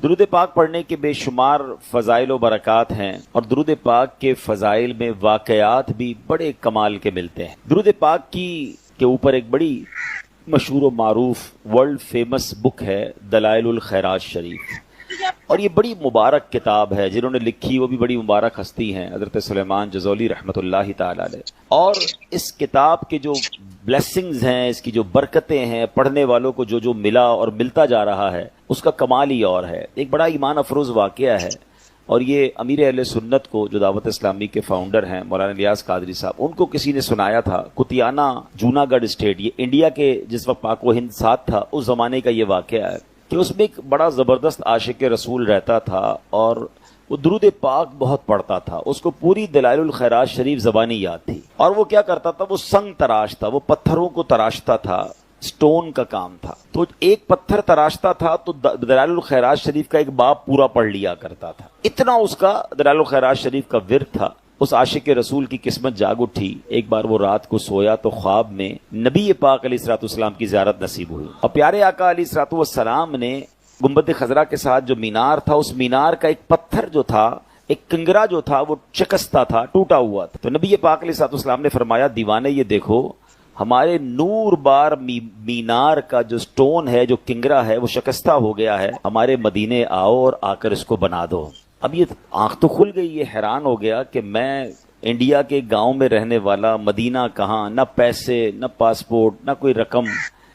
درود پاک پڑھنے کے بے شمار فضائل و برکات ہیں اور درود پاک کے فضائل میں واقعات بھی بڑے کمال کے ملتے ہیں۔ درود پاک کے اوپر ایک بڑی مشہور و معروف ورلڈ فیمس بک ہے دلائل الخیرات شریف، اور یہ بڑی مبارک کتاب ہے۔ جنہوں نے لکھی وہ بھی بڑی مبارک ہستی ہیں، حضرت سلیمان جزولی رحمۃ اللہ تعالی علیہ۔ اور اس کتاب کے جو بلیسنگز ہیں، اس کی جو برکتیں ہیں، پڑھنے والوں کو جو ملا اور ملتا جا رہا ہے، اس کا کمال ہی اور ہے۔ ایک بڑا ایمان افروز واقعہ ہے، اور یہ امیر اہل سنت کو جو دعوت اسلامی کے فاؤنڈر ہیں مولانا الیاس قادری صاحب، ان کو کسی نے سنایا تھا۔ کتیانہ جوناگڑھ اسٹیٹ، یہ انڈیا کے جس وقت پاک و ہند ساتھ تھا اس زمانے کا یہ واقعہ ہے کہ اس میں ایک بڑا زبردست عاشق رسول رہتا تھا اور وہ درود پاک بہت پڑھتا تھا۔ اس کو پوری دلائل الخیرات شریف زبانی یاد تھی، اور وہ کیا کرتا تھا، وہ سنگ تراش تھا، وہ پتھروں کو تراشتا تھا، سٹون کا کام تھا۔ تو ایک پتھر تراشتا تھا تو دلائل الخیرات شریف کا ایک باب پورا پڑھ لیا کرتا تھا، اتنا اس کا دلائل الخیرات شریف کا ورد تھا۔ اس عاشق رسول کی قسمت جاگ اٹھی۔ ایک بار وہ رات کو سویا تو خواب میں نبی پاک علیہ الصلوۃ والسلام کی زیارت نصیب ہوئی، اور پیارے آقا علیہ الصلوۃ والسلام نے گنبد خضرا کے ساتھ جو مینار تھا، اس مینار کا ایک پتھر جو تھا، ایک کنگرا جو تھا، وہ شکستہ تھا، ٹوٹا ہوا تھا۔ تو نبی پاک علیہ الصلوۃ والسلام نے فرمایا، دیوانے یہ دیکھو، ہمارے نور بار مینار کا جو سٹون ہے، جو کنگرا ہے، وہ شکستہ ہو گیا ہے، ہمارے مدینے آؤ اور آ کر اس کو بنا دو۔ اب یہ آنکھ تو کھل گئی، یہ حیران ہو گیا کہ میں انڈیا کے گاؤں میں رہنے والا، مدینہ کہاں، نہ پیسے، نہ پاسپورٹ، نہ کوئی رقم،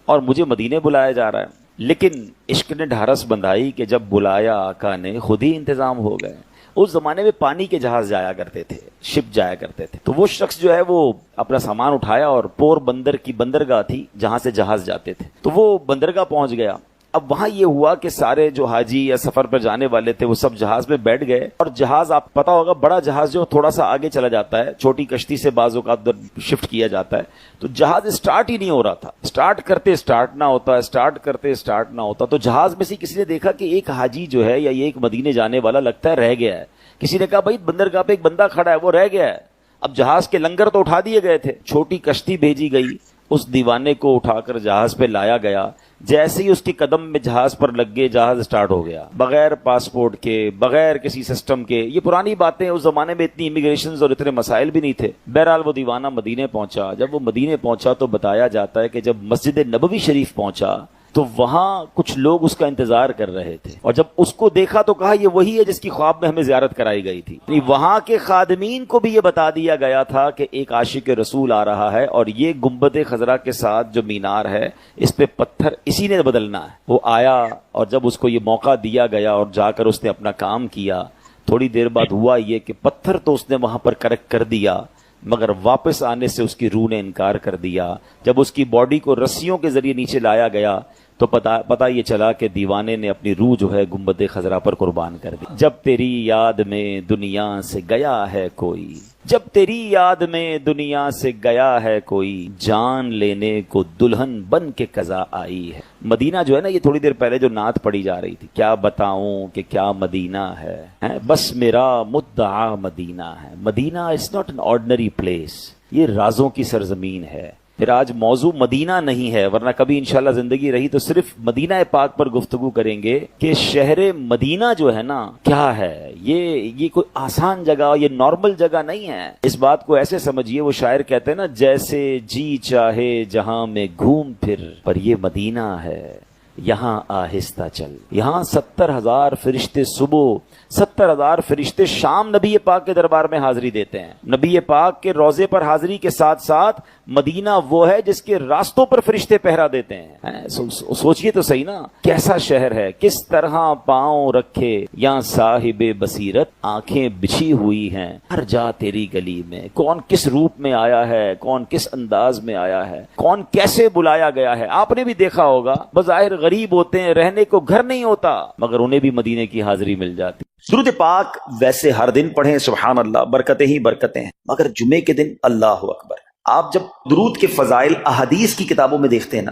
اور مجھے مدینے بلایا جا رہا ہے۔ لیکن عشق نے ڈھارس بندھائی کہ جب بلایا آقا نے خود ہی انتظام ہو گئے۔ اس زمانے میں پانی کے جہاز جایا کرتے تھے، شپ جایا کرتے تھے، تو وہ شخص جو ہے وہ اپنا سامان اٹھایا اور پور بندر کی بندرگاہ تھی جہاں سے جہاز جاتے تھے، تو وہ بندرگاہ پہنچ گیا۔ اب وہاں یہ ہوا کہ سارے جو حاجی یا سفر پر جانے والے تھے وہ سب جہاز میں بیٹھ گئے، اور جہاز، آپ پتا ہوگا بڑا جہاز جو تھوڑا سا آگے چلا جاتا ہے، چھوٹی کشتی سے بعض اوقات شفٹ کیا جاتا ہے، تو جہاز اسٹارٹ ہی نہیں ہو رہا تھا۔ اسٹارٹ کرتے اسٹارٹ نہ ہوتا، اسٹارٹ کرتے اسٹارٹ نہ ہوتا، تو جہاز میں سے کسی نے دیکھا کہ ایک حاجی جو ہے یا یہ ایک مدینے جانے والا لگتا ہے رہ گیا ہے۔ کسی نے کہا بھائی بندرگاہ پہ ایک بندہ کھڑا ہے، وہ رہ گیا ہے۔ اب جہاز کے لنگر تو اٹھا دیے گئے تھے، چھوٹی کشتی بھیجی گئی، اس دیوانے کو اٹھا کر جہاز پہ لایا گیا۔ جیسے ہی اس کے قدم میں جہاز پر لگ گئے، جہاز اسٹارٹ ہو گیا، بغیر پاسپورٹ کے، بغیر کسی سسٹم کے۔ یہ پرانی باتیں، اس زمانے میں اتنی امیگریشنز اور اتنے مسائل بھی نہیں تھے۔ بہرحال وہ دیوانہ مدینے پہنچا۔ جب وہ مدینے پہنچا تو بتایا جاتا ہے کہ جب مسجد نبوی شریف پہنچا تو وہاں کچھ لوگ اس کا انتظار کر رہے تھے، اور جب اس کو دیکھا تو کہا یہ وہی ہے جس کی خواب میں ہمیں زیارت کرائی گئی تھی۔ یعنی وہاں کے خادمین کو بھی یہ بتا دیا گیا تھا کہ ایک عاشق رسول آ رہا ہے، اور یہ گنبد خضرا کے ساتھ جو مینار ہے اس پہ پتھر اسی نے بدلنا ہے۔ وہ آیا، اور جب اس کو یہ موقع دیا گیا اور جا کر اس نے اپنا کام کیا، تھوڑی دیر بعد ہوا یہ کہ پتھر تو اس نے وہاں پر کریکٹ کر دیا، مگر واپس آنے سے اس کی روح نے انکار کر دیا۔ جب اس کی باڈی کو رسیوں کے ذریعے نیچے لایا گیا تو پتہ یہ چلا کہ دیوانے نے اپنی روح جو ہے گنبد خضرا پر قربان کر دی۔ جب تیری یاد میں دنیا سے گیا ہے کوئی، جب تیری یاد میں دنیا سے گیا ہے کوئی، جان لینے کو دلہن بن کے قضا آئی ہے۔ مدینہ جو ہے نا، یہ تھوڑی دیر پہلے جو نعت پڑھی جا رہی تھی، کیا بتاؤں کہ کیا مدینہ ہے، بس میرا مدعا مدینہ ہے۔ Madina is not an ordinary place, یہ رازوں کی سرزمین ہے۔ پھر آج موضوع مدینہ نہیں ہے، ورنہ کبھی انشاءاللہ زندگی رہی تو صرف مدینہ پاک پر گفتگو کریں گے کہ شہر مدینہ جو ہے نا کیا ہے۔ یہ کوئی آسان جگہ، یہ نارمل جگہ نہیں ہے۔ اس بات کو ایسے سمجھیے، وہ شاعر کہتے ہیں نا، جیسے جی چاہے جہاں میں گھوم پھر، پر یہ مدینہ ہے یہاں آہستہ چل۔ یہاں 70,000 فرشتے صبح، 70,000 فرشتے شام نبی پاک کے دربار میں حاضری دیتے ہیں۔ نبی پاک کے روضے پر حاضری کے ساتھ ساتھ مدینہ وہ ہے جس کے راستوں پر فرشتے پہرا دیتے ہیں۔ سوچئے تو صحیح نا، کیسا شہر ہے، کس طرح پاؤں رکھے یہاں صاحب بصیرت، آنکھیں بچھی ہوئی ہیں ہر جا تیری گلی میں۔ کون کس روپ میں آیا ہے، کون کس انداز میں آیا ہے، کون کیسے بلایا گیا ہے۔ آپ نے بھی دیکھا ہوگا، بظاہر غریب ہوتے ہیں، رہنے کو گھر نہیں ہوتا، مگر انہیں بھی مدینے کی حاضری مل جاتی۔ درود پاک ویسے ہر دن پڑھیں، سبحان اللہ، برکتیں ہی برکتیں ہیں، مگر جمعے کے دن اللہ اکبر۔ آپ جب درود کے فضائل احادیث کی کتابوں میں دیکھتے ہیں نا،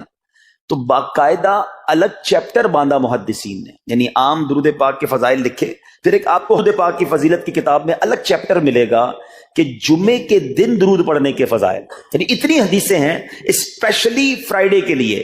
تو باقاعدہ الگ چیپٹر باندھا محدثین نے، یعنی عام درود پاک کے فضائل لکھے، پھر ایک آپ کو درود پاک کی فضیلت کی کتاب میں الگ چیپٹر ملے گا کہ جمعے کے دن درود پڑھنے کے فضائل، یعنی اتنی حدیثیں ہیں اسپیشلی فرائیڈے کے لیے۔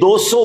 200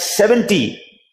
70।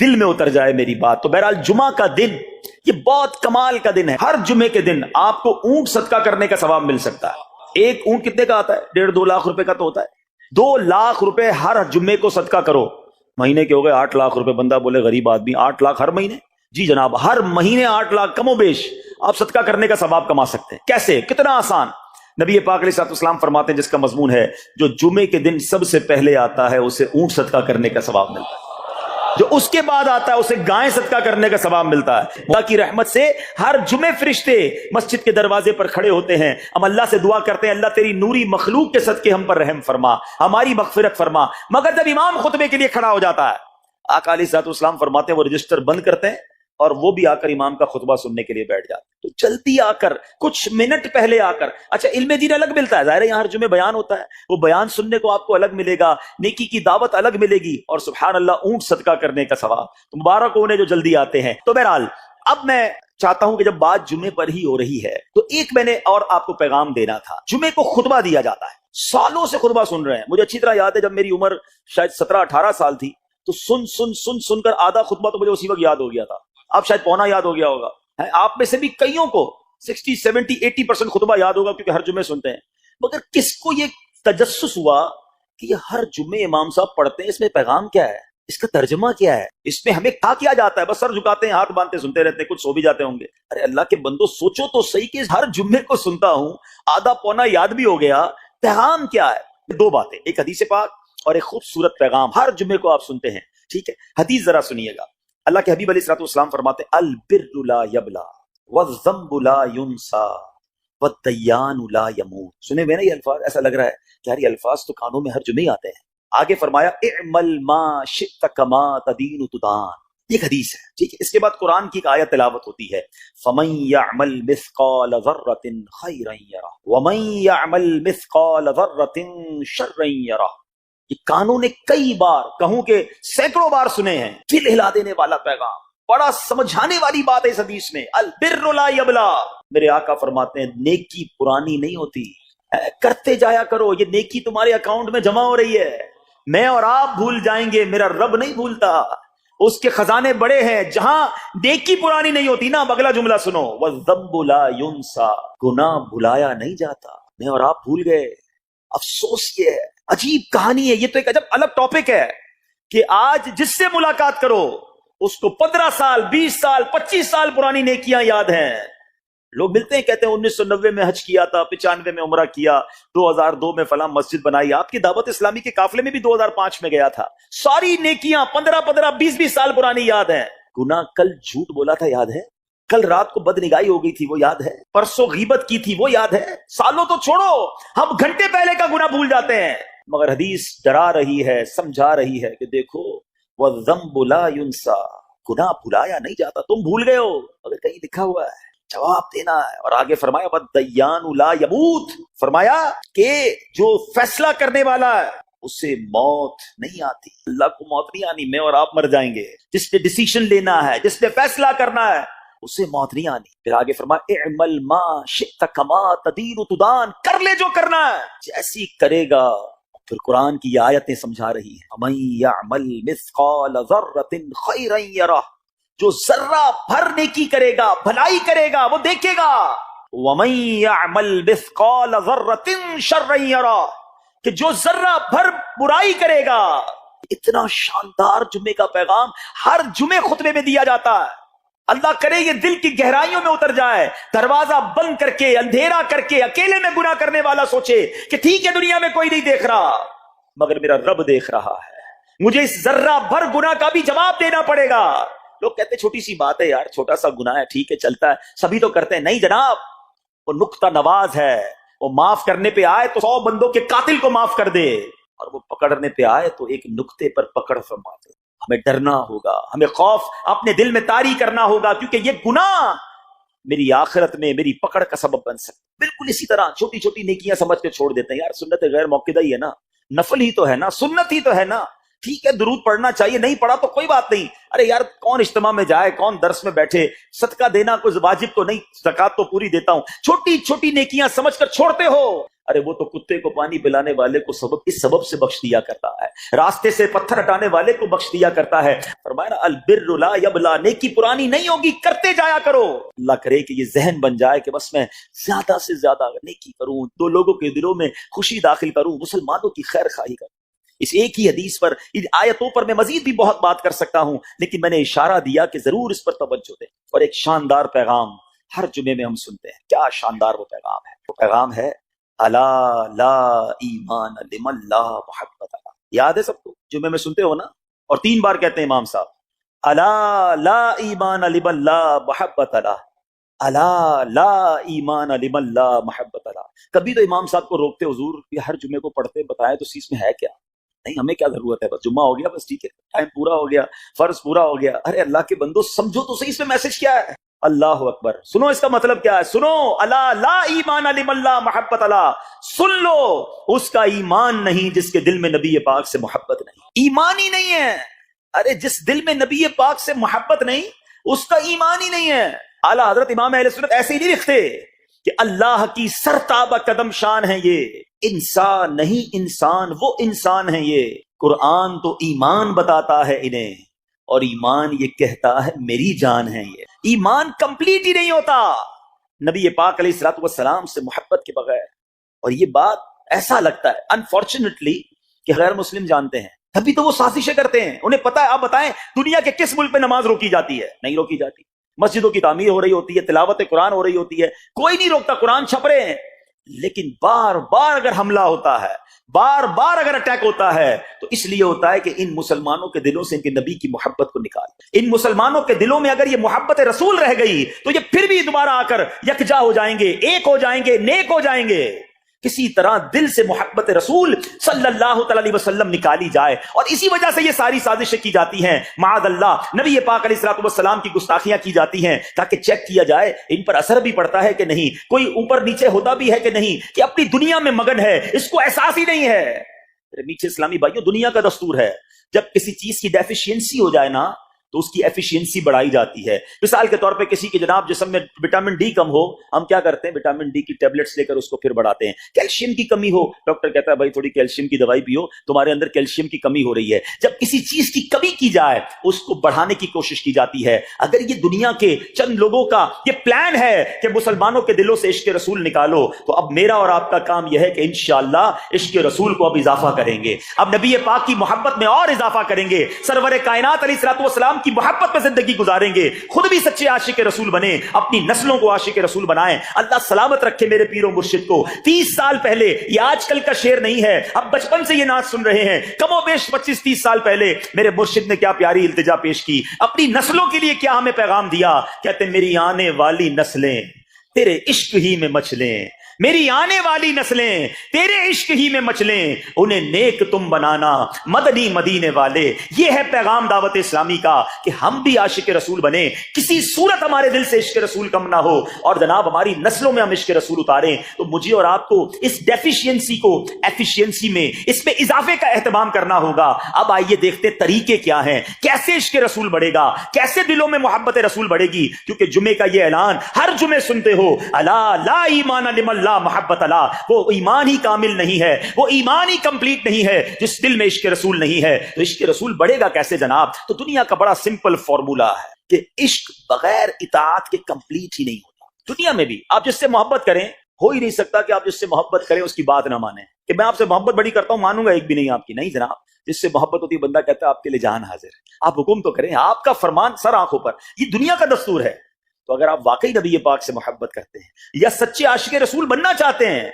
دل میں اتر جائے میری بات. تو بہرحال جمعہ کا دن یہ بہت کمال کا دن ہے. ہر جمعے کے دن آپ کو اونٹ صدقہ کرنے کا ثواب مل سکتا ہے. ایک اونٹ کتنے کا آتا ہے؟ 1.5-2 لاکھ روپے کا تو ہوتا ہے. 2 لاکھ روپے ہر جمعے کو صدقہ کرو. مہینے کے ہو گئے 8 لاکھ روپے. بندہ بولے غریب آدمی 8 لاکھ ہر مہینے؟ جی جناب، ہر مہینے 8 لاکھ کم و بیش آپ صدقہ کرنے کا ثواب کما سکتے ہیں. کیسے؟ کتنا آسان. نبی پاک علیہ السلام فرماتے ہیں جس کا مضمون ہے جو جمعے کے دن سب سے پہلے آتا ہے اسے اونٹ صدقہ کرنے کا ثواب ملتا ہے، جو اس کے بعد آتا ہے اسے گائیں صدقہ کرنے کا ثواب ملتا ہے. اللہ کی رحمت سے ہر جمعے فرشتے مسجد کے دروازے پر کھڑے ہوتے ہیں. ہم اللہ سے دعا کرتے ہیں اللہ تیری نوری مخلوق کے صدقے ہم پر رحم فرما، ہماری مغفرت فرما. مگر جب امام خطبے کے لیے کھڑا ہو جاتا ہے آقا علیہ السلام فرماتے ہیں وہ رجسٹر بند کرتے ہیں اور وہ بھی آ کر امام کا خطبہ سننے کے لیے بیٹھ جاتے. تو جلدی آ کر کچھ منٹ پہلے آ کر، اچھا علم دین الگ ملتا ہے، ظاہر ہے یہاں ہر جمعے بیان ہوتا ہے، وہ بیان سننے کو آپ کو الگ ملے گا، نیکی کی دعوت الگ ملے گی، اور سبحان اللہ اونٹ صدقہ کرنے کا ثواب. تو مبارک ہو انہیں جو جلدی آتے ہیں. تو بہرحال اب میں چاہتا ہوں کہ جب بات جمعے پر ہی ہو رہی ہے تو ایک میں نے اور آپ کو پیغام دینا تھا. جمعے کو خطبہ دیا جاتا ہے، سالوں سے خطبہ سن رہے ہیں. مجھے اچھی طرح یاد ہے جب میری عمر شاید 17-18 سال تھی تو سن کر آدھا خطبہ تو مجھے اسی وقت یاد ہو گیا تھا. اب شاید پونا یاد ہو گیا ہوگا. آپ میں سے بھی کئیوں کو 60-70-80% خطبہ یاد ہوگا کیونکہ ہر جمعے سنتے ہیں. مگر کس کو یہ تجسس ہوا کہ یہ ہر جمعے امام صاحب پڑھتے ہیں، اس میں پیغام کیا ہے، اس کا ترجمہ کیا ہے، اس میں ہمیں کیا جاتا ہے؟ بس سر جھکاتے ہیں، ہاتھ باندھتے سنتے رہتے ہیں، کچھ سو بھی جاتے ہوں گے. ارے اللہ کے بندو سوچو تو صحیح کہ ہر جمعے کو سنتا ہوں، آدھا پونا یاد بھی ہو گیا، پیغام کیا ہے؟ 2 باتیں، ایک حدیث پاک اور ایک خوبصورت پیغام. ہر جمعے کو آپ سنتے ہیں، ٹھیک ہے؟ حدیث ذرا سنیے گا. اللہ کے حبیب علیہ السلام فرماتے ہیں البر لا یبلا والذنب لا ینسا والدیان لا یموت. سنے میں نا یہ الفاظ؟ ایسا لگ رہا ہے کہ یار یہ الفاظ تو کانوں میں ہر جمعے آتے ہیں. آگے فرمایا اعمل ما شئت کما تدین تدان. یہ حدیث ہے، ٹھیک ہے؟ اس کے بعد قرآن کی ایک آیت تلاوت ہوتی ہے فمن یعمل مثقال ذرۃ خیرا یرہ ومن یعمل مثقال ذرۃ شرا یرہ. یہ کانوں نے کئی بار، کہوں کہ سینکڑوں بار سنے ہیں. دل ہلا دینے والا پیغام، بڑا سمجھانے والی بات ہے اس حدیث میں. البر لا یبلا. میرے آقا فرماتے ہیں نیکی پرانی نہیں ہوتی، کرتے جایا کرو. یہ نیکی تمہارے اکاؤنٹ میں جمع ہو رہی ہے. میں اور آپ بھول جائیں گے، میرا رب نہیں بھولتا. اس کے خزانے بڑے ہیں. جہاں نیکی پرانی نہیں ہوتی نا، اگلا جملہ سنو والذنب لا ینسا. گناہ بھلایا نہیں جاتا. میں اور آپ بھول گئے. افسوس یہ ہے، عجیب کہانی ہے. یہ تو ایک عجب الگ ٹاپک ہے کہ آج جس سے ملاقات کرو اس کو 15 سال 20 سال 25 سال پرانی نیکیاں یاد ہیں. لوگ ملتے ہیں کہتے ہیں 1990 میں حج کیا تھا، 95 میں عمرہ کیا، 2002 میں فلاں مسجد بنائی. آپ کی دعوت اسلامی کے قافلے میں بھی 2005 میں گیا تھا. ساری نیکیاں 15 20 سال پرانی یاد ہیں. گناہ کل جھوٹ بولا تھا یاد ہے، کل رات کو بد نگاہی ہو گئی تھی وہ یاد ہے، پرسوں غیبت کی تھی وہ یاد ہے. سالوں تو چھوڑو، ہم گھنٹے پہلے کا گناہ بھول جاتے ہیں. مگر حدیث ڈرا رہی ہے، سمجھا رہی ہے کہ دیکھو وَالذَّنبُ لَا يُنسَى. گناہ بھلایا نہیں جاتا. تم بھول گئے ہو اگر کہیں لکھا ہوا ہے، جواب دینا ہے. اور آگے فرمایا وَالدَّيَّانُ لَا يَمُوتُ. فرمایا کہ جو فیصلہ کرنے والا ہے اسے موت نہیں آتی. اللہ کو موت نہیں آنی، میں اور آپ مر جائیں گے. جس نے ڈیسیشن لینا ہے، جس نے فیصلہ کرنا ہے اسے موت نہیں آنی. پھر آگے فرمایا اعمل ما شئت کما تدین تدان. کر لے جو کرنا ہے، جیسی کرے گا. پھر قرآن کی یہ آیتیں سمجھا رہی ہیں وَمَن يَعْمَلْ مِثْقَالَ ذَرَّةٍ خَيْرًا يَرَهُ. جو ذرہ بھر نیکی کرے گا، بھلائی کرے گا، وہ دیکھے گا. وَمَن يَعْمَلْ مِثْقَالَ ذَرَّةٍ شَرًّا يَرَهُ. کہ جو ذرہ بھر برائی کرے گا. اتنا شاندار جمعے کا پیغام ہر جمعے خطبے میں دیا جاتا ہے. اللہ کرے یہ دل کی گہرائیوں میں اتر جائے. دروازہ بند کر کے، اندھیرا کر کے، اکیلے میں گناہ کرنے والا سوچے کہ ٹھیک ہے دنیا میں کوئی نہیں دیکھ رہا مگر میرا رب دیکھ رہا ہے، مجھے اس ذرہ بھر گناہ کا بھی جواب دینا پڑے گا. لوگ کہتے ہیں چھوٹی سی بات ہے یار، چھوٹا سا گناہ ہے، ٹھیک ہے چلتا ہے، سبھی تو کرتے ہیں. نہیں جناب، وہ نقطہ نواز ہے. وہ معاف کرنے پہ آئے تو 100 بندوں کے قاتل کو معاف کر دے، اور وہ پکڑنے پہ آئے تو ایک نقطے پر پکڑ فرما دے. ہمیں ڈرنا ہوگا، ہمیں خوف اپنے دل میں طاری کرنا ہوگا، کیونکہ یہ گناہ میری آخرت میں میری پکڑ کا سبب بن سکتا. بالکل اسی طرح چھوٹی چھوٹی نیکیاں سمجھ کے چھوڑ دیتے ہیں. یار سنت غیر موقدہ ہی ہے نا، نفل ہی تو ہے نا، سنت ہی تو ہے نا، ٹھیک ہے درود پڑھنا چاہیے، نہیں پڑھا تو کوئی بات نہیں. ارے یار کون اجتماع میں جائے، کون درس میں بیٹھے، صدقہ دینا کوئی واجب تو نہیں، زکات تو پوری دیتا ہوں. چھوٹی چھوٹی نیکیاں سمجھ کر چھوڑتے ہو. ارے وہ تو کتے کو پانی پلانے والے کو اس سبب سے بخش دیا کرتا ہے، راستے سے پتھر ہٹانے والے کو بخش دیا کرتا ہے۔ فرمایا البر لا یبلا، نیکی پرانی نہیں ہوگی، کرتے جایا کرو۔ اللہ کرے کہ یہ ذہن بن جائے کہ بس میں زیادہ سے زیادہ نیکی کروں، دو لوگوں کے دلوں میں خوشی داخل کروں، مسلمانوں کی خیر خواہی کروں۔ اس ایک ہی حدیث پر، ان آیتوں پر میں مزید بھی بہت بات کر سکتا ہوں، لیکن میں نے اشارہ دیا کہ ضرور اس پر توجہ دیں۔ اور ایک شاندار پیغام ہر جمعے میں ہم سنتے ہیں، کیا شاندار وہ پیغام ہے! وہ پیغام ہے الا لا ایمان لمن لا محبت له۔ یاد ہے سب کو؟ جمعے میں سنتے ہو نا؟ اور 3 بار کہتے ہیں امام صاحب، الا لا ایمان لمن لا محبت له، الا لا ایمان لمن لا محبت له۔ کبھی تو امام صاحب کو روکتے، حضور یہ ہر جمعے کو پڑھتے بتائیں تو اس میں ہے کیا؟ نہیں، ہمیں کیا ضرورت ہے، بس جمعہ ہو گیا، بس ٹھیک ہے، ٹائم پورا ہو گیا، فرض پورا ہو گیا۔ ارے اللہ کے بندو سمجھو تو صحیح، اس میں میسج کیا ہے؟ اللہ اکبر! سنو اس کا مطلب کیا ہے، سنو، الا لا ایمان لمن لا محبت لا، سن لو، اس کا ایمان نہیں جس کے دل میں نبی پاک سے محبت نہیں، ایمان ہی نہیں ہے۔ ارے جس دل میں نبی پاک سے محبت نہیں، اس کا ایمان ہی نہیں ہے۔ اعلیٰ حضرت امام اہل سنت ایسے ہی نہیں لکھتے کہ اللہ کی سرتابہ قدم شان ہے یہ، انسان نہیں، انسان وہ انسان ہے یہ۔ قرآن تو ایمان بتاتا ہے انہیں، اور ایمان یہ کہتا ہے میری جان ہے یہ۔ ایمان کمپلیٹ ہی نہیں ہوتا نبی پاک علیہ الصلوۃ والسلام سے محبت کے بغیر۔ اور یہ بات ایسا لگتا ہے انفارچونیٹلی کہ غیر مسلم جانتے ہیں، تبھی تو وہ سازشیں کرتے ہیں۔ انہیں پتا ہے، آپ بتائیں دنیا کے کس ملک پہ نماز روکی جاتی ہے؟ نہیں روکی جاتی۔ مسجدوں کی تعمیر ہو رہی ہوتی ہے، تلاوت قرآن ہو رہی ہوتی ہے، کوئی نہیں روکتا، قرآن چھپ رہے ہیں، لیکن بار بار اگر حملہ ہوتا ہے، بار بار اگر اٹیک ہوتا ہے، تو اس لیے ہوتا ہے کہ ان مسلمانوں کے دلوں سے ان کے نبی کی محبت کو نکال۔ ان مسلمانوں کے دلوں میں اگر یہ محبت رسول رہ گئی تو یہ پھر بھی دوبارہ آ کر یکجا ہو جائیں گے، ایک ہو جائیں گے، نیک ہو جائیں گے۔ کسی طرح دل سے محبت رسول صلی اللہ تعالی علیہ وسلم نکالی جائے، اور اسی وجہ سے یہ ساری سازشیں کی جاتی ہیں۔ معاذ اللہ، نبی پاک علیہ الصلوۃ والسلام کی گستاخیاں کی جاتی ہیں تاکہ چیک کیا جائے ان پر اثر بھی پڑتا ہے کہ نہیں، کوئی اوپر نیچے ہوتا بھی ہے کہ نہیں، کہ اپنی دنیا میں مگن ہے، اس کو احساس ہی نہیں ہے۔ میٹھے اسلامی بھائیوں، دنیا کا دستور ہے جب کسی چیز کی ڈیفیشینسی ہو جائے نا تو اس کی ایفیشینسی بڑھائی جاتی ہے۔ مثال کے طور پہ کسی کے جناب جسم میں وٹامن ڈی کم ہو، ہم کیا کرتے ہیں، وٹامن ڈی کی ٹیبلٹس لے کر اس کو پھر بڑھاتے ہیں۔ کیلشیم کی کمی ہو، ڈاکٹر کہتا ہے بھائی تھوڑی کیلشیم کی دوائی پیو، تمہارے اندر کیلشیم کی کمی ہو رہی ہے۔ جب کسی چیز کی کمی کی جائے اس کو بڑھانے کی کوشش کی جاتی ہے۔ اگر یہ دنیا کے چند لوگوں کا یہ پلان ہے کہ مسلمانوں کے دلوں سے عشق رسول نکالو، تو اب میرا اور آپ کا کام یہ ہے کہ انشاءاللہ عشق رسول کو اب اضافہ کریں گے، اب نبی پاک کی محبت میں اور اضافہ کریں گے، سرور کائنات علیہ الصلوۃ والسلام کی محبت میں زندگی گزاریں گے، خود بھی سچے عاشق رسول بنے، اپنی نسلوں کو عاشق رسول بنائیں۔ اللہ سلامت رکھے میرے پیر و مرشد کو۔ 30 سال پہلے، یہ آج کل کا شعر نہیں ہے، اب بچپن سے یہ نعت سن رہے ہیں، کم و بیش 25-30 سال پہلے میرے مرشد نے کیا پیاری التجا پیش کی، اپنی نسلوں کے لیے کیا ہمیں پیغام دیا۔ کہتے میری آنے والی نسلیں تیرے عشق ہی میں مچلیں، میری آنے والی نسلیں تیرے عشق ہی میں مچلیں، انہیں نیک تم بنانا مدنی مدینے والے۔ یہ ہے پیغام دعوت اسلامی کا کہ ہم بھی عاشق رسول بنیں، کسی صورت ہمارے دل سے عشق رسول کم نہ ہو، اور جناب ہماری نسلوں میں ہم عشق رسول اتاریں۔ تو مجھے اور آپ کو اس ڈیفیشینسی کو ایفیشینسی میں، اس میں اضافے کا اہتمام کرنا ہوگا۔ اب آئیے دیکھتے طریقے کیا ہیں، کیسے عشق رسول بڑھے گا، کیسے دلوں میں محبت رسول بڑھے گی۔ کیونکہ جمعے کا یہ اعلان ہر جمعے سنتے ہو، الا لا ایمان لمن لا محبت اللہ، وہ ایمان ہی کامل نہیں ہے، وہ ایمان ہی کمپلیٹ نہیں ہے جس دل میں عشق رسول نہیں ہے۔ تو عشق رسول بڑھے گا کیسے جناب؟ تو دنیا کا بڑا سمپل فارمولا ہے کہ عشق بغیر اطاعت کے کمپلیٹ ہی نہیں ہوتا۔ دنیا میں بھی آپ جس سے محبت کریں، ہو ہی نہیں سکتا کہ آپ جس سے محبت کریں اس کی بات نہ مانیں، کہ میں آپ سے محبت بڑی کرتا ہوں مانوں گا ایک بھی نہیں آپ کی، نہیں جناب۔ جس سے محبت ہوتی ہے بندہ کہتا ہے آپ کے لیے جان حاضر ہے، آپ حکم تو کریں، آپ کا فرمان سر آنکھوں پر، یہ دنیا کا دستور ہے۔ تو اگر آپ واقعی نبی پاک سے محبت کرتے ہیں یا سچے عاشق رسول بننا چاہتے ہیں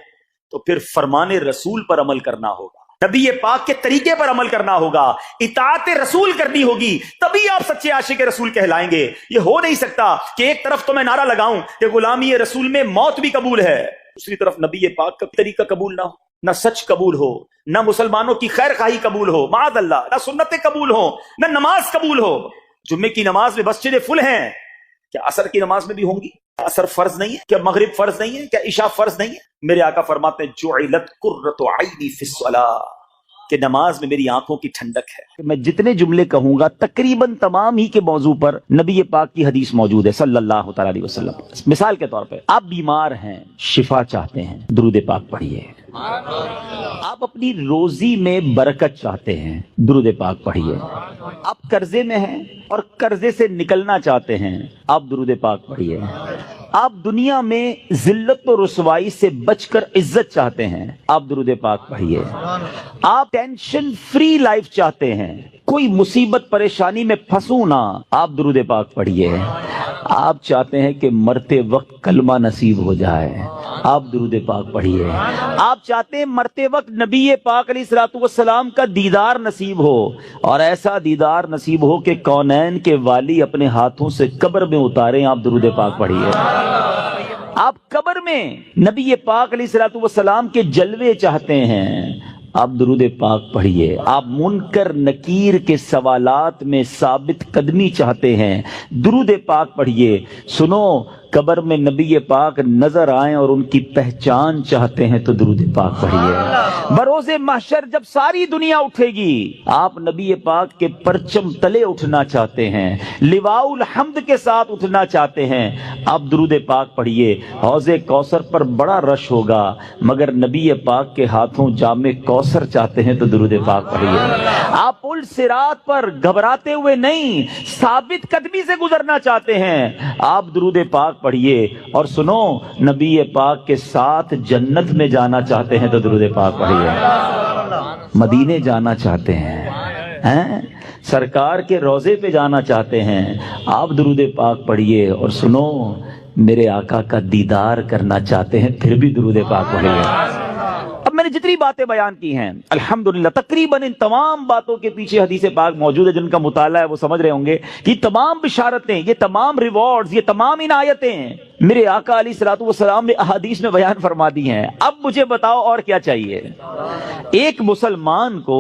تو پھر فرمان رسول پر عمل کرنا ہوگا، نبی پاک کے طریقے پر عمل کرنا ہوگا، اطاعت رسول کرنی ہوگی، تبھی آپ سچے عاشق رسول کہلائیں گے۔ یہ ہو نہیں سکتا کہ ایک طرف تو میں نعرہ لگاؤں کہ غلامی رسول میں موت بھی قبول ہے، دوسری طرف نبی پاک کا طریقہ قبول نہ ہو، نہ سچ قبول ہو، نہ مسلمانوں کی خیر خواہی قبول ہو، معاذ اللہ، نہ سنتیں قبول ہو، نہ نماز قبول ہو۔ جمعے کی نماز میں مسجدیں فل ہیں، کیا عصر کی نماز میں بھی ہوں گی؟ عصر فرض نہیں ہے؟ کیا مغرب فرض نہیں ہے؟ کیا عشاء فرض نہیں ہے؟ میرے آقا فرماتے ہیں جعلت قرۃ عینی فی الصلاۃ، کہ نماز میں میری آنکھوں کی ٹھنڈک ہے۔ میں جتنے جملے کہوں گا تقریباً تمام ہی کے موضوع پر نبی پاک کی حدیث موجود ہے صلی اللہ تعالی علیہ وسلم۔ مثال کے طور پہ آپ بیمار ہیں، شفا چاہتے ہیں، درود پاک پڑھیے۔ آپ اپنی روزی میں برکت چاہتے ہیں، درود پاک پڑھیے۔ آپ قرضے میں ہیں اور قرضے سے نکلنا چاہتے ہیں، آپ درود پاک پڑھیے۔ آپ دنیا میں ذلت و رسوائی سے بچ کر عزت چاہتے ہیں، آپ درود پاک پڑھیے۔ آپ ٹینشن فری لائف چاہتے ہیں، کوئی مصیبت پریشانی میں پھنسوں نہ، آپ درود پاک پڑھیے۔ آپ چاہتے ہیں کہ مرتے وقت کلمہ نصیب ہو جائے، آپ درود پاک پڑھیے۔ آپ چاہتے ہیں مرتے وقت نبی پاک علیہ الصلوۃ والسلام کا دیدار نصیب ہو، اور ایسا دیدار نصیب ہو کہ کونین کے والی اپنے ہاتھوں سے قبر میں اتاریں، آپ درود پاک پڑھیے۔ آپ قبر میں نبی پاک علیہ الصلوۃ والسلام کے جلوے چاہتے ہیں، آپ درود پاک پڑھیے۔ آپ منکر نکیر کے سوالات میں ثابت قدمی چاہتے ہیں، درود پاک پڑھیے۔ سنو، قبر میں نبی پاک نظر آئیں اور ان کی پہچان چاہتے ہیں تو درود پاک پڑھیے۔ بروز محشر جب ساری دنیا اٹھے گی، آپ نبی پاک کے پرچم تلے اٹھنا چاہتے ہیں، لواء الحمد کے ساتھ اٹھنا چاہتے ہیں، آپ درود پاک پڑھیے۔ حوض کوثر پر بڑا رش ہوگا، مگر نبی پاک کے ہاتھوں جام کوثر چاہتے ہیں تو درود پاک پڑھیے۔ آپ پل صراط پر گھبراتے ہوئے نہیں، ثابت قدمی سے گزرنا چاہتے ہیں، آپ درود پاک پڑھیے۔ اور سنو، نبی پاک کے ساتھ جنت میں جانا چاہتے ہیں تو درود پاک پڑھیے۔ مدینے جانا چاہتے ہیں، سرکار کے روضے پہ جانا چاہتے ہیں، آپ درود پاک پڑھیے۔ اور سنو، میرے آقا کا دیدار کرنا چاہتے ہیں، پھر بھی درود پاک پڑھیے۔ اب میں نے جتنی باتیں بیان کی ہیں الحمدللہ تقریباً ان تمام باتوں کے پیچھے حدیث پاک موجود ہے، جن کا مطالعہ ہے وہ سمجھ رہے ہوں گے کہ یہ تمام بشارتیں، یہ تمام ریوارڈز، یہ تمام عنایتیں میرے آقا علیہ الصلوۃ والسلام نے احادیث میں بیان فرما دی ہیں۔ اب مجھے بتاؤ اور کیا چاہیے؟ ایک مسلمان کو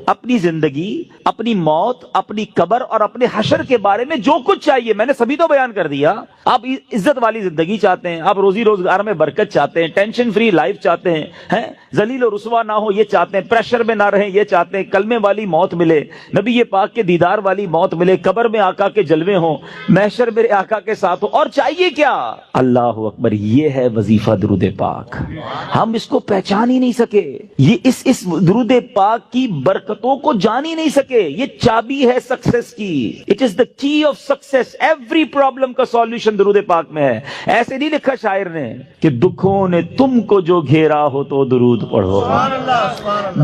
اپنی زندگی، اپنی موت، اپنی قبر اور اپنے حشر کے بارے میں جو کچھ چاہیے میں نے سبھی تو بیان کر دیا۔ آپ عزت والی زندگی چاہتے ہیں، آپ روزی روزگار میں برکت چاہتے ہیں، ٹینشن فری لائف چاہتے ہیں، ذلیل و رسوا نہ ہو یہ چاہتے ہیں، پریشر میں نہ رہیں یہ چاہتے ہیں، کلمے والی موت ملے، نبی پاک کے دیدار والی موت ملے، قبر میں آقا کے جلوے ہوں، محشر میرے آقا کے ساتھ ہو، اور چاہیے کیا؟ اللہ اکبر، یہ ہے وظیفہ درود پاک۔ ہم اس کو پہچان ہی نہیں سکے، یہ اس درود پاک کی برکتوں کو جان ہی نہیں سکے۔ یہ چابی ہے سکسیس کی، اٹ از دا کی آف سکسیس۔ ایوری پرابلم کا سولوشن درود پاک میں ہے۔ ایسے نہیں لکھا شاعر نے کہ دکھوں نے تم کو جو گھیرا ہو تو درود پڑھو،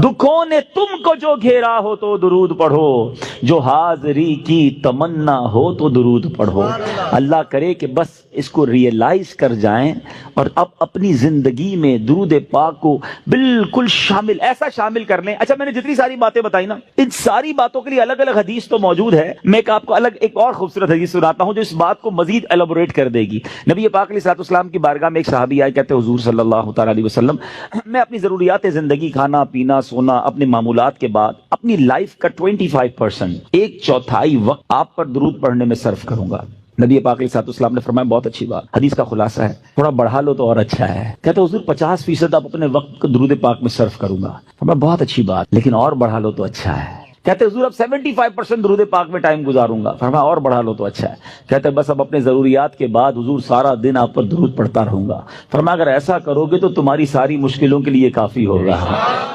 دکھوں نے تم کو جو گھیرا ہو تو درود پڑھو، جو حاضری کی تمنا ہو تو درود پڑھو۔ اللہ کرے کہ بس اس کو ریئلائز کر جائیں اور اب اپنی زندگی میں درود پاک کو بالکل ایسا شامل کر لیں۔ اچھا، میں نے جتنی ساری باتیں بتائی نا، ان ساری باتوں کے لیے الگ الگ حدیث تو موجود ہے، میں آپ کو ایک اور خوبصورت حدیث سناتا ہوں جو اس بات کو مزید ایلابوریٹ کر دے گی۔ نبی پاک علیہ السلام کی بارگاہ میں ایک صحابی آئے، کہتے حضور صلی اللہ تعالی علیہ وسلم، میں اپنی ضروریات زندگی، کھانا پینا سونا، اپنے معمولات کے بعد اپنی لائف کا 25%، ایک چوتھائی وقت آپ پر درود پڑھنے میں صرف کروں گا۔ نبی پاک علیہ السلام نے فرمایا بہت اچھی بات، حدیث کا خلاصہ ہے، تھوڑا بڑھا لو تو اور اچھا ہے۔ کہتے حضور 50% آپ اپنے وقت کو درود پاک میں صرف کروں گا۔ فرمایا بہت اچھی بات، لیکن اور بڑھا لو تو اچھا ہے۔ کہتے حضور اب 75% درود پاک میں ٹائم گزاروں گا۔ فرمایا اور بڑھا لو تو اچھا ہے۔ کہتے بس اب اپنے ضروریات کے بعد حضور سارا دن آپ پر درود پڑھتا رہوں گا۔ فرمایا اگر ایسا کرو گے تو تمہاری ساری مشکلوں کے لیے کافی ہوگا،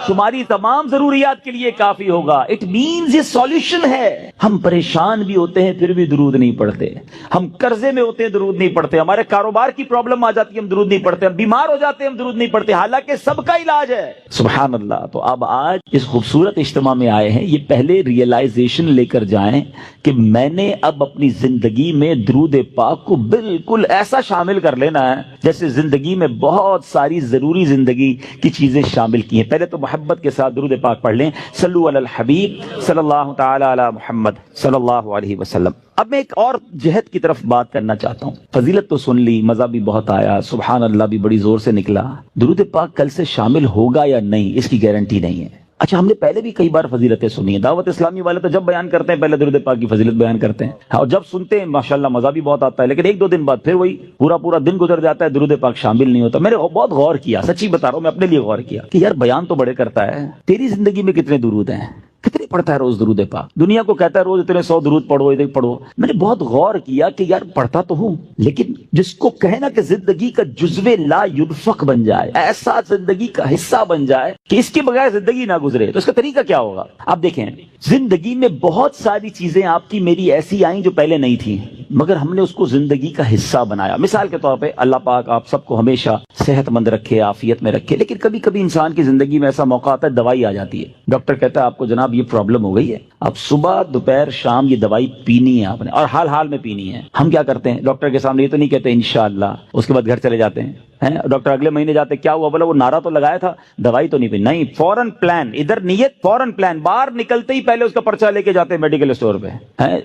تمہاری تمام ضروریات کے لیے کافی ہوگا۔ اٹ مینز یہ سولوشن ہے۔ ہم پریشان بھی ہوتے ہیں پھر بھی درود نہیں پڑھتے، ہم قرضے میں ہوتے ہیں درود نہیں پڑھتے، ہمارے کاروبار کی پرابلم آ جاتی ہے ہم درود نہیں پڑھتے، ہم بیمار ہو جاتے ہیں ہم درود نہیں پڑھتے، حالانکہ سب کا علاج ہے۔ سبحان اللہ۔ تو اب آج اس خوبصورت اجتماع میں آئے ہیں، یہ پہلے ریئلائزیشن لے کر جائیں کہ میں نے اب اپنی زندگی میں درود پاک کو بالکل ایسا شامل کر لینا ہے جیسے زندگی میں بہت ساری ضروری زندگی کی چیزیں شامل کی ہیں۔ پہلے تو محبت کے ساتھ درود پاک پڑھ لیں، صلو علی الحبیب صلی اللہ تعالی علی محمد صلی اللہ علیہ وسلم۔ اب میں ایک اور جہت کی طرف بات کرنا چاہتا ہوں۔ فضیلت تو سن لی، مزہ بھی بہت آیا، سبحان اللہ بھی بڑی زور سے نکلا، درود پاک کل سے شامل ہوگا یا نہیں اس کی گارنٹی نہیں ہے۔ اچھا ہم نے پہلے بھی کئی بار فضیلتیں سنی ہیں، دعوت اسلامی والے تو جب بیان کرتے ہیں پہلے درود پاک کی فضیلت بیان کرتے ہیں، اور جب سنتے ہیں ماشاءاللہ مزہ بھی بہت آتا ہے، لیکن ایک دو دن بعد پھر وہی پورا دن گزر جاتا ہے، درود پاک شامل نہیں ہوتا۔ میں نے بہت غور کیا، سچی بتا رہا ہوں، میں اپنے لیے غور کیا کہ یار بیان تو بڑے کرتا ہے، تیری زندگی میں کتنے درود ہیں، کتنے پڑھتا ہے روز درود پاک؟ دنیا کو کہتا ہے روز اتنے 100 درود پڑھو، اتنے پڑھو۔ میں نے بہت غور کیا کہ یار پڑھتا تو ہوں، لیکن جس کو کہنا کہ زندگی کا جزو لا ينفق بن جائے، ایسا زندگی کا حصہ بن جائے کہ اس کے بغیر زندگی نہ گزرے، تو اس کا طریقہ کیا ہوگا؟ آپ دیکھیں زندگی میں بہت ساری چیزیں آپ کی میری ایسی آئیں جو پہلے نہیں تھیں، مگر ہم نے اس کو زندگی کا حصہ بنایا۔ مثال کے طور پہ اللہ پاک آپ سب کو ہمیشہ صحت مند رکھے، عافیت میں رکھے، لیکن کبھی کبھی انسان کی زندگی میں ایسا موقع آتا ہے دوائی آ جاتی ہے، ڈاکٹر کہتا ہے آپ کو جناب یہ پرابلم ہو گئی ہے، اب صبح دوپہر شام یہ دوائی پینی ہے آپ نے، اور حال میں پینی ہے۔ ہم کیا کرتے ہیں ڈاکٹر کے سامنے یہ تو نہیں کہتے انشاءاللہ، اس کے بعد گھر چلے جاتے ہیں، ڈاکٹر اگلے مہینے جاتے کیا ہوا، بولا وہ نعرہ تو لگایا تھا، دوائی تو نہیں پی، نہیں فوراً پلان، ادھر نیت فوراً پلان، باہر نکلتے ہی پہلے اس کا پرچہ لے کے جاتے ہیں میڈیکل اسٹور پہ،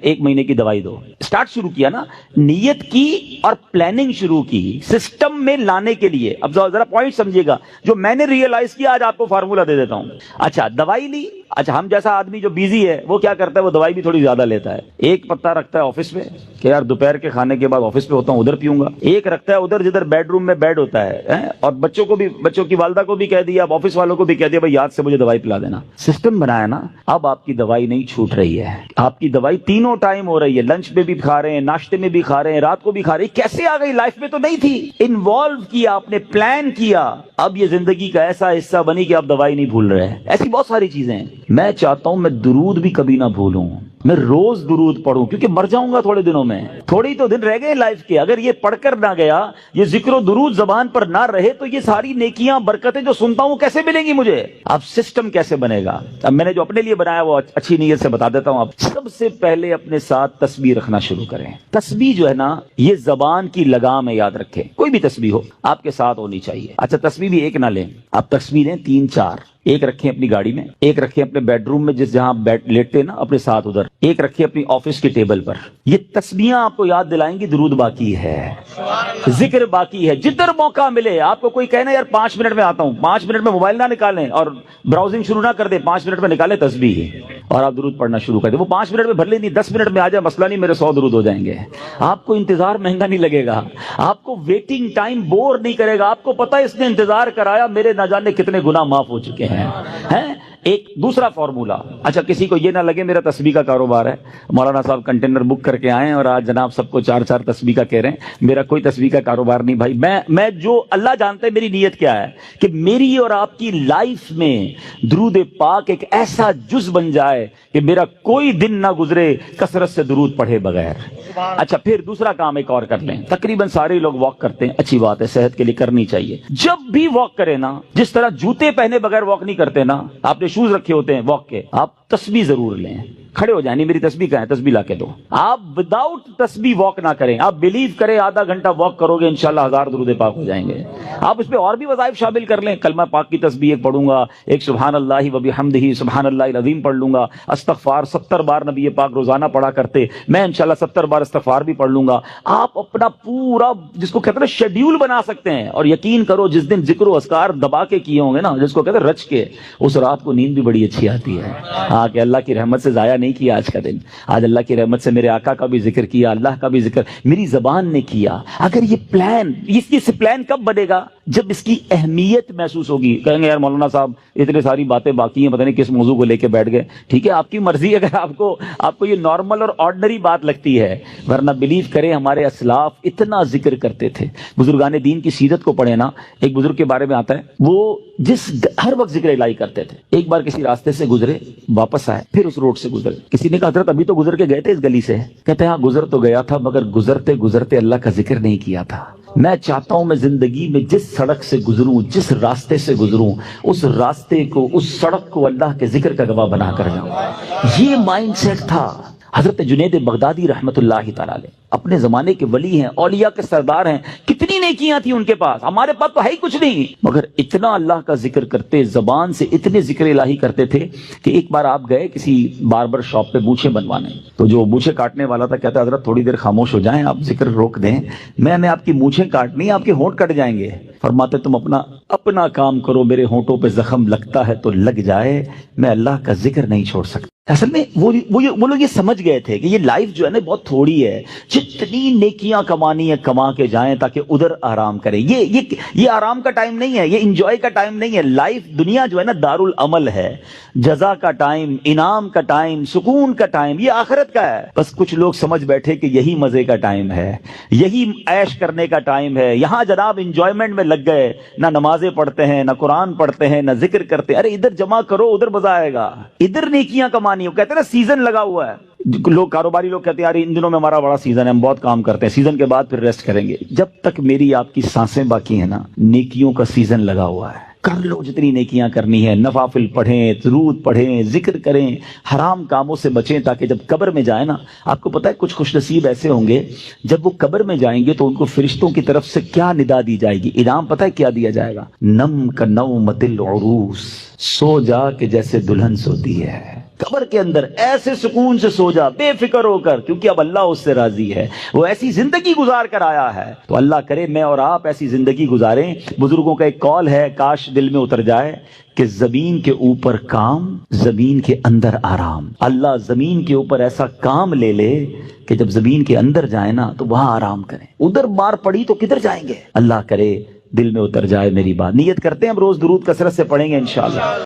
1 مہینے کی دوائی دو، سٹارٹ شروع کیا نا، نیت کی اور پلاننگ شروع کی سسٹم میں لانے کے لیے۔ اب ذرا پوائنٹ سمجھیے گا جو میں نے ریئلائز کیا، آج آپ کو فارمولا دے دیتا ہوں۔ اچھا دوائی لی، اچھا ہم جیسا آدمی جو بیزی ہے وہ کیا کرتا ہے، وہ دوائی بھی تھوڑی زیادہ لیتا ہے، ایک پتا رکھتا ہے آفس میں کہ یار دوپہر کے کھانے کے بعد آفس پہ ہوتا ہوں ادھر پیوں گا، ایک رکھتا ہے ادھر جدھر بیڈ روم میں بیڈ ہوتا ہے، اور بچوں کی والدہ کو بھی کہہ دیا، اب آفس والوں کو بھی کہہ دیا بھائی یاد سے مجھے دوائی پلا دینا۔ سسٹم بنایا نا، اب آپ کی دوائی نہیں چھوٹ رہی ہے، آپ کی دوائی تینوں ٹائم ہو رہی ہے، لنچ میں بھی کھا رہے ہیں، ناشتے میں بھی کھا رہے ہیں، رات کو بھی کھا رہے ہیں۔ کیسے آ گئی؟ لائف میں تو نہیں تھی، انوالو کیا آپ نے، پلان کیا، اب یہ زندگی کا ایسا حصہ بنی کہ آپ دوائی نہیں بھول رہے۔ ایسی بہت ساری چیزیں ہیں۔ میں چاہتا ہوں میں درود بھی کبھی نہ بھولوں، میں روز درود پڑھوں، کیونکہ مر جاؤں گا تھوڑے دنوں میں، تھوڑی تو دن رہ گئے لائف کے، اگر یہ پڑھ کر نہ گیا، یہ ذکر و درود زبان پر نہ رہے، تو یہ ساری نیکیاں برکتیں جو سنتا ہوں کیسے ملیں گی مجھے؟ اب سسٹم کیسے بنے گا؟ اب میں نے جو اپنے لیے بنایا وہ اچھی نیت سے بتا دیتا ہوں۔ اب سب سے پہلے اپنے ساتھ تسبیح رکھنا شروع کریں۔ تسبیح جو ہے نا یہ زبان کی لگام ہے، یاد رکھیں، کوئی بھی تسبیح ہو آپ کے ساتھ ہونی چاہیے۔ اچھا تسبیح بھی ایک نہ لیں، آپ تسبیح لیں 3-4، ایک رکھیں اپنی گاڑی میں، ایک رکھیں اپنے بیڈ روم میں جہاں لیٹتے ہیں نا اپنے ساتھ ادھر، ایک رکھیں اپنی آفس کی ٹیبل پر۔ یہ تسبیحاں آپ کو یاد دلائیں گی درود باقی ہے، ذکر باقی ہے، جدھر موقع ملے۔ آپ کو کوئی کہنا یار 5 منٹ میں آتا ہوں، 5 منٹ میں موبائل نہ نکالیں اور براؤزنگ شروع نہ کر دیں، 5 منٹ میں نکالیں تسبیح اور آپ درود پڑھنا شروع کر دیں۔ وہ 5 منٹ میں بھر لیں، نہیں 10 منٹ میں آ جائے مسئلہ نہیں، میرے 100 درود ہو جائیں گے۔ آپ کو انتظار مہنگا نہیں لگے گا، آپ کو ویٹنگ ٹائم بور نہیں کرے گا، آپ کو پتہ ہے اس نے انتظار کرایا، میرے نہ جانے کتنے گناہ معاف ہو چکے ہیں۔ ایک دوسرا فارمولا، اچھا کسی کو یہ نہ لگے میرا تسبیح کا کاروبار ہے، مولانا صاحب کنٹینر بک کر کے آئیں اور آج جناب سب کو 4 تسبیح کا کہہ رہے ہیں، میرا کوئی تسبیح کا کاروبار نہیں بھائی۔ میں جو اللہ جانتا ہے میری نیت کیا ہے کہ میری اور آپ کی لائف میں درود پاک ایک ایسا جز بن جائے کہ میرا کوئی دن نہ گزرے کثرت سے درود پڑھے بغیر۔ اچھا پھر دوسرا کام ایک اور کر لیں، تقریباً سارے لوگ واک کرتے ہیں، اچھی بات ہے، صحت کے لیے کرنی چاہیے۔ جب بھی واک کریں نا، جس طرح جوتے پہنے بغیر واک نہیں کرتے نا، آپ نے شوز رکھے ہوتے ہیں واک کے، آپ تسبیح ضرور لیں، کھڑے ہو جائیں، نہیں میری تسبیح کہاں ہے، تسبیح لا کے دو۔ آپ وداؤٹ تسبیح واک نہ کریں، آپ بلیو کریں آدھا گھنٹہ واک کرو گے انشاءاللہ 1000 درود پاک ہو جائیں گے۔ آپ اس پہ اور بھی وظائف شامل کر لیں، کلمہ پاک کی تسبیح ایک پڑھوں گا، ایک سبحان اللہ و بحمدہ سبحان اللہ العظیم پڑھ لوں گا، استغفار 70 بار نبی پاک روزانہ پڑھا کرتے، میں انشاءاللہ 70 بار استغفار بھی پڑھ لوں گا۔ آپ اپنا پورا جس کو کہتے ہیں شیڈیول بنا سکتے ہیں، اور یقین کرو جس دن ذکر و اذکار دبا کے کیے ہوں گے نا، جس کو کہتے ہیں رچ کے، اس رات کو نیند بھی بڑی اچھی آتی ہے۔ ہاں کہ اللہ کی رحمت سے ضائع نہیں کیا آج کا دن، آج اللہ کی رحمت سے میرے آقا کا بھی ذکر کیا، اللہ کا بھی ذکر میری زبان نے کیا۔ اگر یہ پلان، اس پلان کب بنے گا؟ جب اس کی اہمیت محسوس ہوگی۔ کہیں گے یار مولانا صاحب اتنے ساری باتیں باقی ہیں، پتہ نہیں کس موضوع کو لے کے بیٹھ گئے۔ ٹھیک ہے آپ کی مرضی، اگر آپ کو یہ نارمل اور آرڈنری بات لگتی ہے، ورنہ بلیو کریں ہمارے اسلاف اتنا ذکر کرتے تھے۔ بزرگان دین کی سیرت کو پڑھیں نا، ایک بزرگ کے بارے میں آتا ہے، وہ ہر وقت ذکر الہی کرتے تھے۔ ایک بار کسی راستے سے گزرے، واپس آئے، پھر اس روڈ سے گزرے، کسی نے کہا حضرت ابھی تو گزر کے گئے تھے اس گلی سے، کہتے ہیں ہاں گزر تو گیا تھا مگر گزرتے گزرتے اللہ کا ذکر نہیں کیا تھا۔ میں چاہتا ہوں میں زندگی میں جس سڑک سے گزروں، جس راستے سے گزروں، اس راستے کو، اس سڑک کو اللہ کے ذکر کا گواہ بنا کر جاؤں۔ یہ مائنڈ سیٹ تھا حضرت جنید بغدادی رحمت اللہ تعالی علیہ، اپنے زمانے کے ولی ہیں، اولیاء کے سردار ہیں، کتنی نیکیاں تھیں ان کے پاس، ہمارے پاس تو ہے ہی کچھ نہیں، مگر اتنا اللہ کا ذکر کرتے، زبان سے اتنے ذکر الہی کرتے تھے کہ ایک بار آپ گئے کسی باربر شاپ پہ مونچھیں بنوانے، تو جو مونچھیں کاٹنے والا تھا کہتا حضرت تھوڑی دیر خاموش ہو جائیں، آپ ذکر روک دیں، میں نے آپ کی مونچھیں کاٹنی، آپ کے ہونٹ کٹ جائیں گے۔ فرماتے تم اپنا اپنا کام کرو، میرے ہونٹوں پہ زخم لگتا ہے تو لگ جائے، میں اللہ کا ذکر نہیں چھوڑ سکتا۔ اصل میں وہ لوگ یہ سمجھ گئے تھے کہ یہ لائف جو ہے نا بہت تھوڑی ہے، جتنی نیکیاں کمانی ہے کما کے جائیں تاکہ ادھر آرام کریں۔ یہ آرام کا ٹائم نہیں ہے، یہ انجوائے کا ٹائم نہیں ہے۔ لائف دنیا جو ہے نا دارالعمل ہے، جزا کا ٹائم، انعام کا ٹائم، سکون کا ٹائم یہ آخرت کا ہے۔ بس کچھ لوگ سمجھ بیٹھے کہ یہی مزے کا ٹائم ہے، یہی عیش کرنے کا ٹائم ہے، یہاں جناب انجوائمنٹ میں لگ گئے، نہ نمازیں پڑھتے ہیں، نہ قرآن پڑھتے ہیں، نہ ذکر کرتے ہیں۔ ارے ادھر جمع کرو، ادھر مزہ آئے گا، ادھر نیکیاں کمانی۔ وہ کہتے ہیں نا سیزن لگا ہوا ہے، لوگ کاروباری لوگ کہتے ہیں یار ان دنوں میں ہمارا بڑا سیزن ہے، ہم بہت کام کرتے ہیں، سیزن کے بعد پھر ریسٹ کریں گے۔ جب تک میری آپ کی سانسیں باقی ہیں نا، نیکیوں کا سیزن لگا ہوا ہے، کر لو جتنی نیکیاں کرنی ہے، نوافل پڑھیں، درود پڑھیں، ذکر کریں، حرام کاموں سے بچیں، تاکہ جب قبر میں جائیں نا، آپ کو پتہ ہے کچھ خوش نصیب ایسے ہوں گے جب وہ قبر میں جائیں گے تو ان کو فرشتوں کی طرف سے کیا ندا دی جائے گی، انعام پتہ ہے کیا دیا جائے گا؟ نم کا نومت العروس، سو جا کہ جیسے دلہن سوتی ہے۔ قبر کے اندر ایسے سکون سے سو جا، بے فکر ہو کر، کیونکہ اب اللہ اس سے راضی ہے، وہ ایسی زندگی گزار کر آیا ہے۔ تو اللہ کرے میں اور آپ ایسی زندگی گزاریں۔ بزرگوں کا ایک قول ہے، کاش دل میں اتر جائے، کہ زمین کے اوپر کام، زمین کے اندر آرام۔ اللہ زمین کے اوپر ایسا کام لے لے کہ جب زمین کے اندر جائیں نا تو وہاں آرام کریں، ادھر مار پڑی تو کدھر جائیں گے؟ اللہ کرے دل میں اتر جائے میری بات۔ نیت کرتے ہیں ہم روز درود کثرت سے پڑھیں گے انشاءاللہ۔